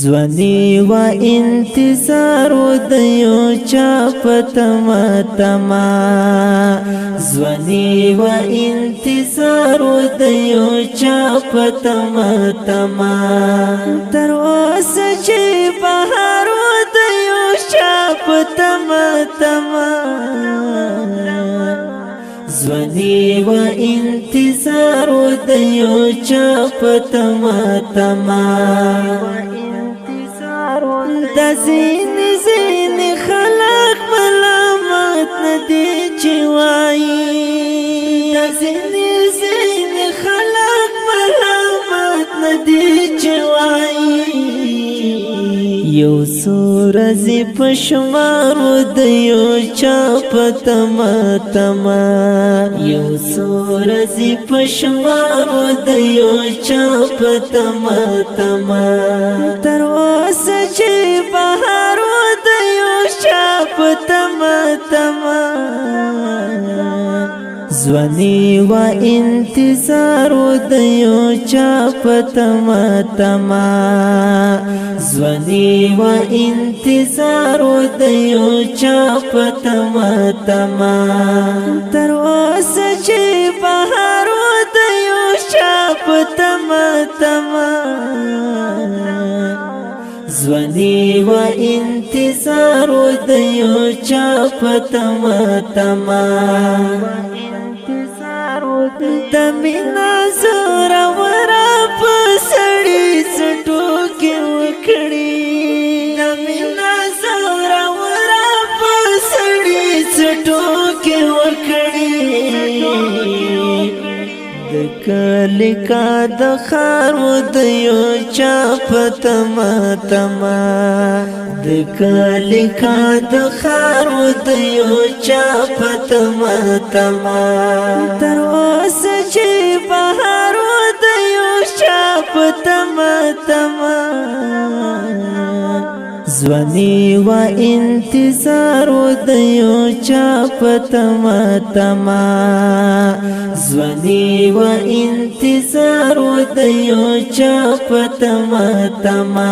زونی و انتظار د یو چا پتما تما زونی و انتظار د یو چا پتما تما تر اوسه چې بهار د یو چا پتما تما زونی و انتظار د یو چا پتما تما دا زین خلق ملامت ندی چوائی دا زین خلق ملامت ندی چوائی یو سورزی پشمارو دیو چاپ تما تما یو سورزی پشمارو دیو چاپ تما تما تروس چی بہارو دیو چاپ تما تما زونی و انتظار د یو چاپ تما تما زونی و انتظار د یو چاپ تما تما تر اوسه چې بهار د یو چاپ تما تما زونی و انتظار د یو چاپ تما تما د مینا زور ورا پسړی سټو کې وکړي د مینا زور ورا پسړی سټو کې وکړي د کلی کا د خار د یو چاپ تما تما د کلی کا د خار د یو چاپ تما تما تر اوسه چې بهار د یو چاپ تما تما زونی و انتظار د یو چاپ تما تما زونی و انتظار د یو چاپ تما تما